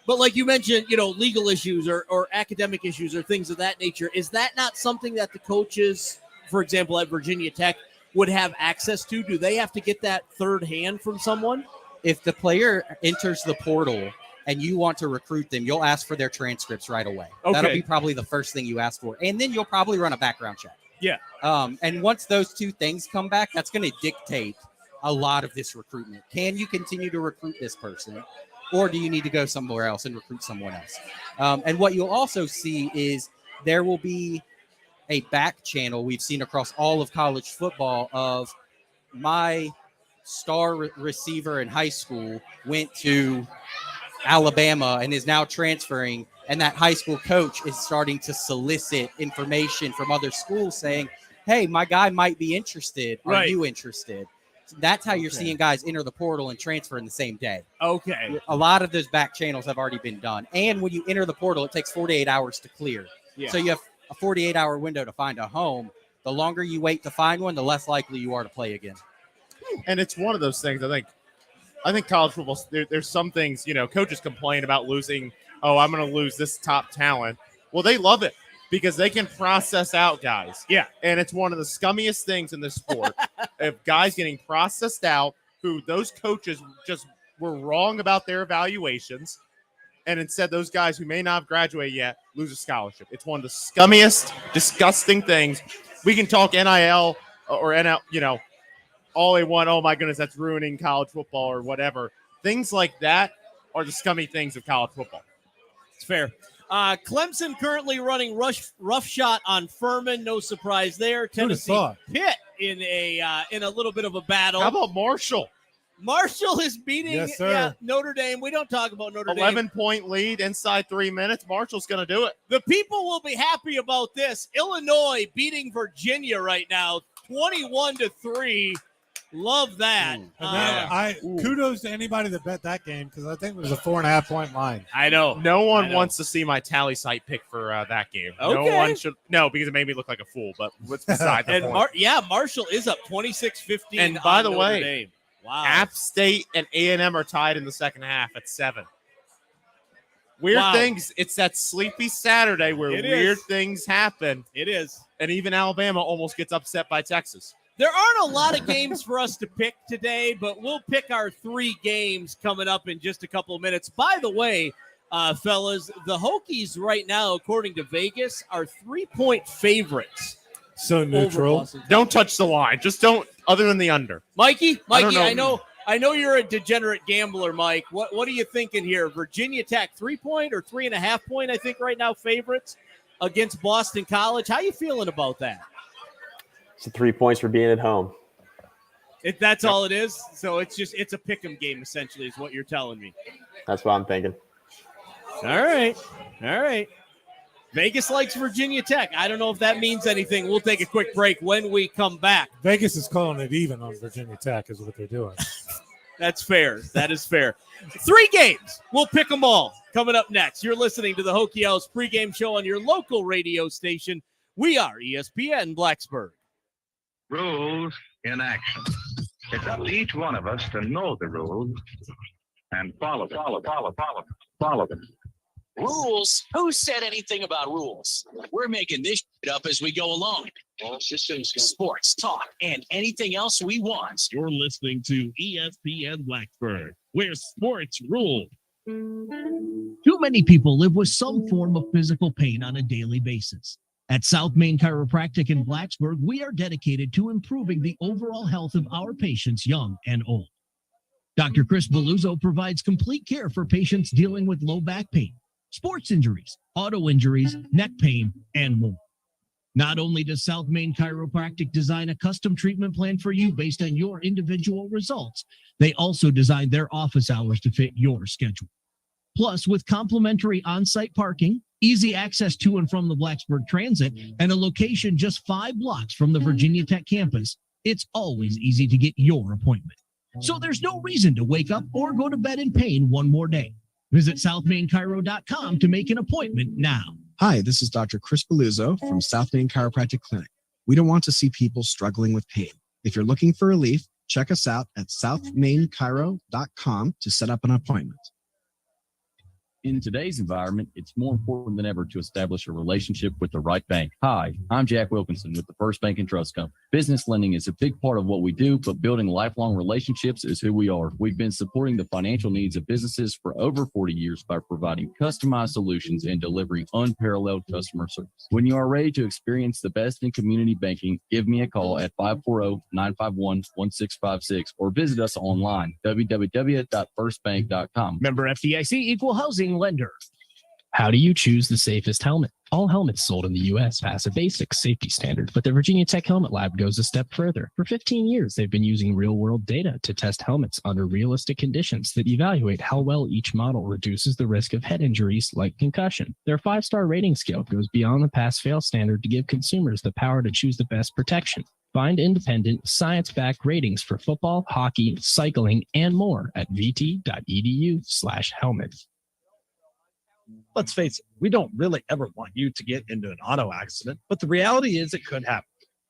But like you mentioned, legal issues or academic issues or things of that nature. Is that not something that the coaches, for example, at Virginia Tech, would have access to? Do they have to get that third hand from someone? If the player enters the portal and you want to recruit them, you'll ask for their transcripts right away. Okay. That'll be probably the first thing you ask for. And then you'll probably run a background check. Yeah. And once those two things come back, that's going to dictate a lot of this recruitment. Can you continue to recruit this person? Or do you need to go somewhere else and recruit someone else? And what you'll also see is there will be a back channel we've seen across all of college football of my star receiver in high school went to Alabama and is now transferring. And that high school coach is starting to solicit information from other schools saying, hey, my guy might be interested. Are you interested? That's how you're seeing guys enter the portal and transfer in the same day. Okay. A lot of those back channels have already been done. And when you enter the portal, it takes 48 hours to clear. Yeah. So you have a 48-hour window to find a home. The longer you wait to find one, the less likely you are to play again. And it's one of those things, I think college football, there's some things, coaches complain about losing, I'm going to lose this top talent. Well, they love it because they can process out guys. Yeah. And it's one of the scummiest things in this sport of guys getting processed out who those coaches just were wrong about their evaluations. And instead, those guys who may not have graduated yet lose a scholarship. It's one of the scummiest, disgusting things. We can talk NIL or NL, all they want. Oh my goodness, that's ruining college football or whatever. Things like that are the scummy things of college football. It's fair. Clemson currently running rough shot on Furman. No surprise there. Tennessee Pitt in a little bit of a battle. How about Marshall? Marshall is beating Yes, sir. Notre Dame. We don't talk about Notre Dame. 11-point lead inside 3 minutes. Marshall's going to do it. The people will be happy about this. Illinois beating Virginia right now, 21-3. Love that. Kudos to anybody that bet that game because I think it was a 4.5-point line. I know. No one wants to see my tally site pick for that game. Okay. No one should. No, because it made me look like a fool. But what's beside the point? Marshall is up 26-15. And by the way, Dame. Wow. App State and A&M are tied in the second half at 7. Weird things. It's that sleepy Saturday where weird things happen. It is. And even Alabama almost gets upset by Texas. There aren't a lot of games for us to pick today, but we'll pick our 3 games coming up in just a couple of minutes. By the way, fellas, the Hokies right now, according to Vegas, are 3-point favorites. So neutral. Don't touch the line. Just don't, other than the under. Mikey, I know you're a degenerate gambler, Mike. What are you thinking here? Virginia Tech 3-point or 3.5-point, I think right now, favorites against Boston College. How you feeling about that? So 3 points for being at home. That's all it is. So it's a pick'em game, essentially, is what you're telling me. That's what I'm thinking. All right. Vegas likes Virginia Tech. I don't know if that means anything. We'll take a quick break when we come back. Vegas is calling it even on Virginia Tech is what they're doing. That's fair. That is fair. 3 games. We'll pick them all. Coming up next, you're listening to the Hokie House pregame show on your local radio station. We are ESPN Blacksburg. Rules in action. It's up to each one of us to know the rules and follow them. Rules? Who said anything about rules? We're making this shit up as we go along. Sports, talk, and anything else we want. You're listening to ESPN Blacksburg, where sports rule. Too many people live with some form of physical pain on a daily basis. At South Main Chiropractic in Blacksburg, we are dedicated to improving the overall health of our patients, young and old. Dr. Chris Belluzzo provides complete care for patients dealing with low back pain, sports injuries, auto injuries, neck pain, and more. Not only does South Main Chiropractic design a custom treatment plan for you based on your individual results, they also design their office hours to fit your schedule. Plus, with complimentary on-site parking, easy access to and from the Blacksburg Transit, and a location just 5 blocks from the Virginia Tech campus, it's always easy to get your appointment. So there's no reason to wake up or go to bed in pain one more day. Visit southmainchiro.com to make an appointment now. Hi, this is Dr. Chris Belluzzo from South Main Chiropractic Clinic. We don't want to see people struggling with pain. If you're looking for relief, check us out at southmainchiro.com to set up an appointment. In today's environment, it's more important than ever to establish a relationship with the right bank. Hi, I'm Jack Wilkinson with the First Bank and Trust Company. Business lending is a big part of what we do, but building lifelong relationships is who we are. We've been supporting the financial needs of businesses for over 40 years by providing customized solutions and delivering unparalleled customer service. When you are ready to experience the best in community banking, give me a call at 540-951-1656 or visit us online, www.firstbank.com. Member FDIC, equal housing lender. How do you choose the safest helmet? All helmets sold in the U.S. pass a basic safety standard, but the Virginia Tech Helmet Lab goes a step further. For 15 years, they've been using real-world data to test helmets under realistic conditions that evaluate how well each model reduces the risk of head injuries like concussion. Their 5-star rating scale goes beyond the pass-fail standard to give consumers the power to choose the best protection. Find independent, science-backed ratings for football, hockey, cycling, and more at vt.edu/helmet. Let's face it, we don't really ever want you to get into an auto accident, but the reality is it could happen.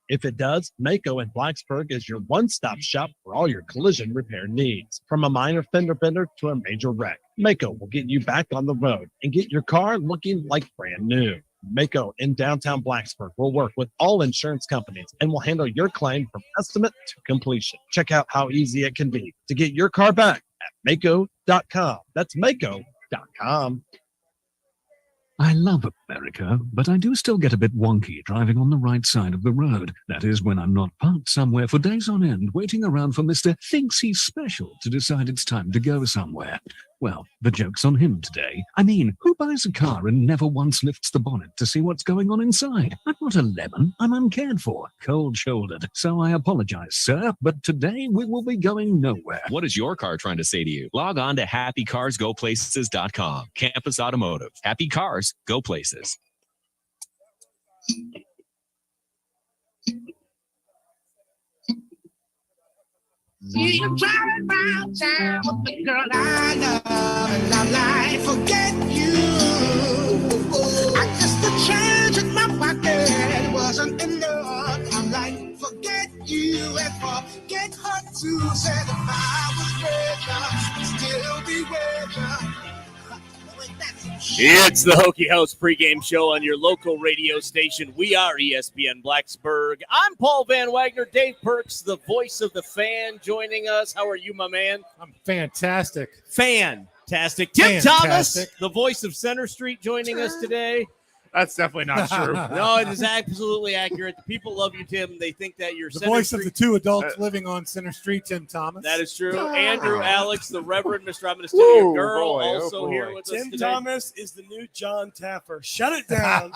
If it does, Mako in Blacksburg is your one-stop shop for all your collision repair needs. From a minor fender bender to a major wreck, Mako will get you back on the road and get your car looking like brand new. Mako in downtown Blacksburg will work with all insurance companies and will handle your claim from estimate to completion. Check out how easy it can be to get your car back at Mako.com. That's Mako.com. I love America, but I do still get a bit wonky driving on the right side of the road. That is when I'm not parked somewhere for days on end, waiting around for Mr. Thinks He's Special to decide it's time to go somewhere. Well, the joke's on him today. I mean, who buys a car and never once lifts the bonnet to see what's going on inside? I'm not a lemon. I'm uncared for, cold-shouldered. So I apologize, sir, but today we will be going nowhere. What is your car trying to say to you? Log on to happycarsgoplaces.com. Campus Automotive. Happy cars, go places. See you driving around town with the girl I love, and I'm like, forget you. I guess the change in my pocket wasn't enough. I'm like, forget you and forget her too. Said if I was richer, I'd still be richer. It's the Hokie House pregame show on your local radio station. We are ESPN Blacksburg. I'm Paul Van Wagner. Dave Perks, the voice of the fan, joining us. How are you, my man? I'm fantastic. Fantastic. Tim Thomas, the voice of Center Street, joining us today. That's definitely not true. No, it is absolutely accurate. The people love you, Tim. They think that you're the Center voice Street. of the two adults living on Center Street, Tim Thomas. That is true. Andrew, Alex, the Reverend Mr. I'm in the studio girl, also here with us Tim today. Thomas is the new John Taffer. Shut it down.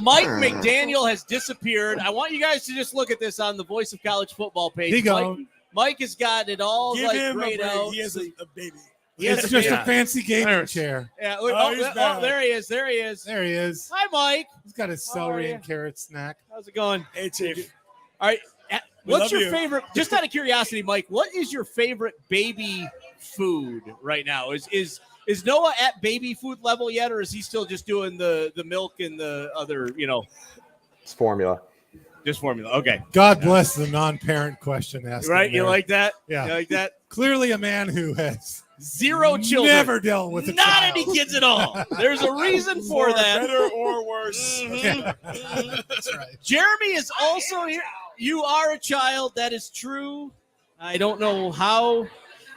Mike McDaniel has disappeared. I want you guys to just look at this on the Voice of College Football page. He gone. Mike has got it all Give like him a grayed break. out. He has a baby. It's just a fancy gaming chair. Yeah. There he is. There he is. There he is. Hi, Mike. He's got his celery and carrot snack. How's it going? Hey, Chief. All right. We What's love your you. favorite? Just out of curiosity, Mike, what is your favorite baby food right now? Is Noah at baby food level yet, or is he still just doing the milk and the other, It's formula. just formula? Okay. God bless the non-parent question asked. Right? in You there. like that? Yeah. You like that? Clearly a man who has Zero children. never dealt with a Not child. any kids at all. There's a reason for that. Better or worse. That's right. Jeremy is also here. You are a child. That is true. I don't know how.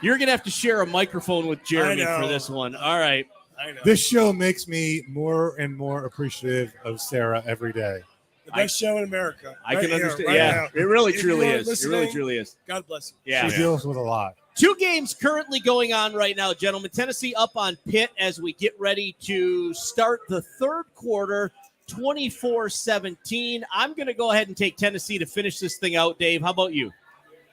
You're going to have to share a microphone with Jeremy I know. for this one. All right. I know. This show makes me more and more appreciative of Sarah every day. The best show in America. I Right can here, understand. right Yeah, now. it really If truly you are is. It really listening, truly is. God bless you. Yeah. She deals with a lot. 2 games currently going on right now, gentlemen. Tennessee up on Pitt as we get ready to start the third quarter, 24-17. I'm going to go ahead and take Tennessee to finish this thing out. Dave, how about you?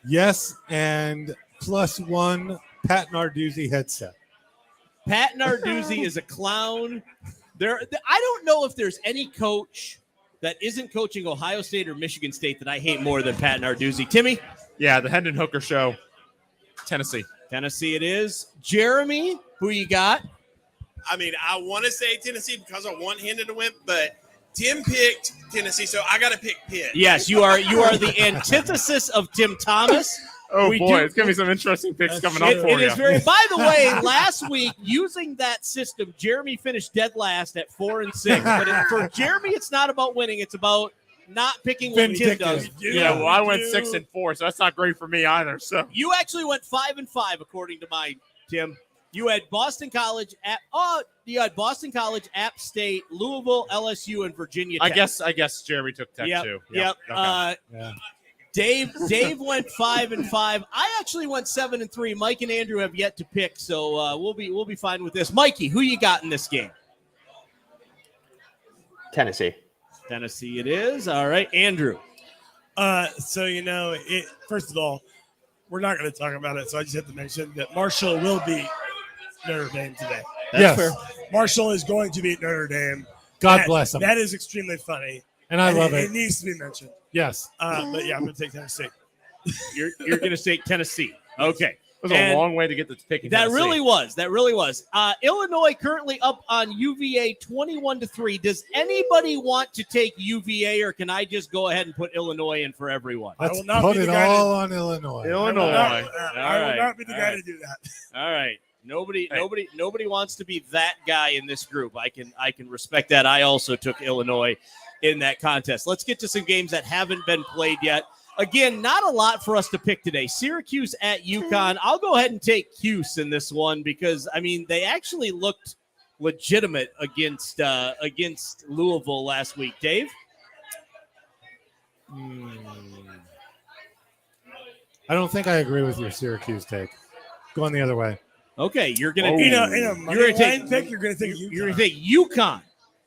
Yes, and +1 Pat Narduzzi headset. Pat Narduzzi is a clown. I don't know if there's any coach that isn't coaching Ohio State or Michigan State that I hate more than Pat Narduzzi. Timmy? Yeah, the Hendon Hooker show. Tennessee. Tennessee it is. Jeremy, who you got? I mean, I want to say Tennessee because I want Hendon to win, but Tim picked Tennessee, so I got to pick Pitt. Yes, you are the antithesis of Tim Thomas. Oh, boy. It's going to be some interesting picks coming up for It you. is very. By the way, last week, using that system, Jeremy finished dead last at 4-6. But for Jeremy, it's not about winning. It's about not picking what Tim does. Yeah, well, I went 6-4, so that's not great for me either. So You actually went 5-5, according to mine, Tim. You had Boston College, App State, Louisville, LSU, and Virginia Tech. I guess Jeremy took Tech too. Yep. Okay. Dave went 5-5. I actually went 7-3. Mike and Andrew have yet to pick, so we'll be fine with this. Mikey, who you got in this game? Tennessee. Tennessee it is. All right, Andrew. So first of all, we're not going to talk about it, so I just have to mention that Marshall will beat Notre Dame today. That's fair. Marshall is going to beat Notre Dame. God bless them. That is extremely funny. And I love it. It needs to be mentioned. Yes. But yeah, I'm going to take Tennessee. You're going to take Tennessee. Okay. It was a long way to get to picking That Tennessee. really was. Illinois currently up on UVA 21-3. Does anybody want to take UVA, or can I just go ahead and put Illinois in for everyone? Let's put it all on Illinois. I will not be the guy to do that. All right. Nobody wants to be that guy in this group. I can respect that. I also took Illinois in that contest. Let's get to some games that haven't been played yet. Again, not a lot for us to pick today. Syracuse at UConn. I'll go ahead and take Cuse in this one because, they actually looked legitimate against Louisville last week. Dave? I don't think I agree with your Syracuse take. Going the other way. Okay, you're gonna In a money line pick, you're gonna take UConn.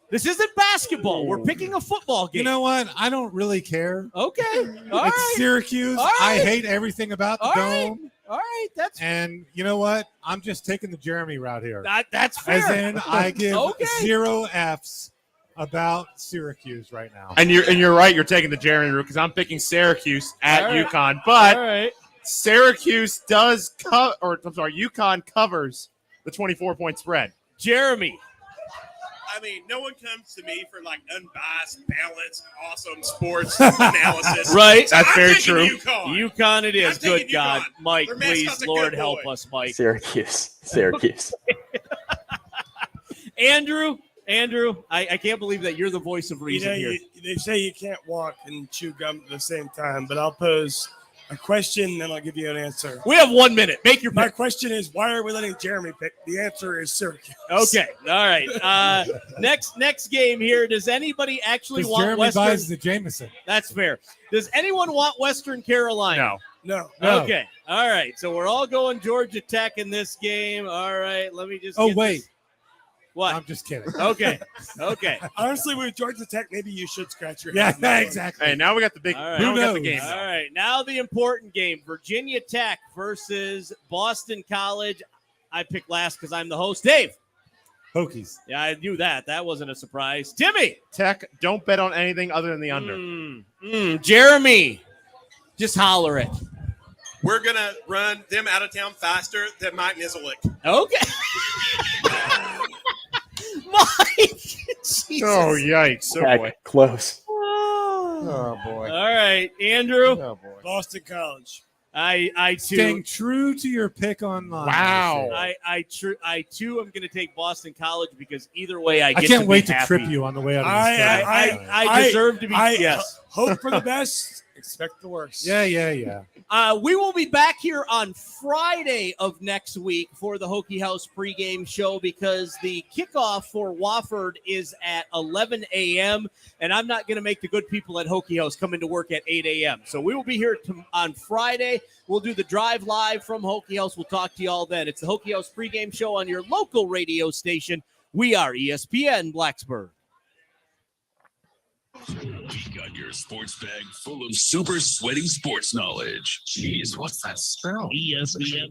This isn't basketball. We're picking a football game. You know what? I don't really care. Okay. It's Syracuse. All right. I hate everything about the dome. All right. That's And you know what? I'm just taking the Jeremy route here. That's fair. As in, I give Okay. 0 Fs about Syracuse right now. And you're right. You're taking the Jeremy route because I'm picking Syracuse at All right. UConn, but All right. Syracuse does UConn covers the 24-point spread. Jeremy. I mean, no one comes to me for like unbiased, balanced, awesome sports analysis. Right. That's I'm very taking true. UConn. It is. I'm taking Good God. UConn. Mike, Their please, mascot's a Lord, good help boy. us, Mike. Syracuse. Andrew, I can't believe that you're the voice of reason here. They say you can't walk and chew gum at the same time, but I'll pose a question, then I'll give you an answer. We have 1 minute. Make your My pick. question is, why are we letting Jeremy pick? The answer is Syracuse. Okay. All right. Next game here. Does anybody actually want Jeremy Western? buys the Jameson. That's fair. Does anyone want Western Carolina? No. No. Okay. All right. So we're all going Georgia Tech in this game. All right. Let me just. Oh, get wait. this- What? I'm just kidding. Okay. Okay. Honestly, with Georgia Tech, maybe you should scratch your Yeah, head. on that one. exactly. Hey, now we got the big. All right. Now we got the Who game. knows? All right. Now the important game: Virginia Tech versus Boston College. I picked last because I'm the host. Dave. Hokies. Yeah, I knew that. That wasn't a surprise. Timmy. Tech. Don't bet on anything other than the under. Jeremy. Just holler it. We're going to run them out of town faster than Mike Nizzolick. Okay. Mike. Jesus. Oh yikes! Oh Heck, boy. close. Oh boy. All right, Andrew. Oh boy. Boston College. I Staying too. true to your pick online. Wow. I too am going to take Boston College because either way I get can't to wait be to happy. trip you on the way out of the store. I deserve to be. Yes. Hope for the best. Expect the worst. Yeah. We will be back here on Friday of next week for the Hokie House pregame show because the kickoff for Wofford is at 11 a.m. and I'm not going to make the good people at Hokie House come into work at 8 a.m. So we will be here on Friday. We'll do the drive live from Hokie House. We'll talk to you all then. It's the Hokie House pregame show on your local radio station. We are ESPN Blacksburg. We got your sports bag full of super sweaty sports knowledge. Jeez, what's that smell? ESPN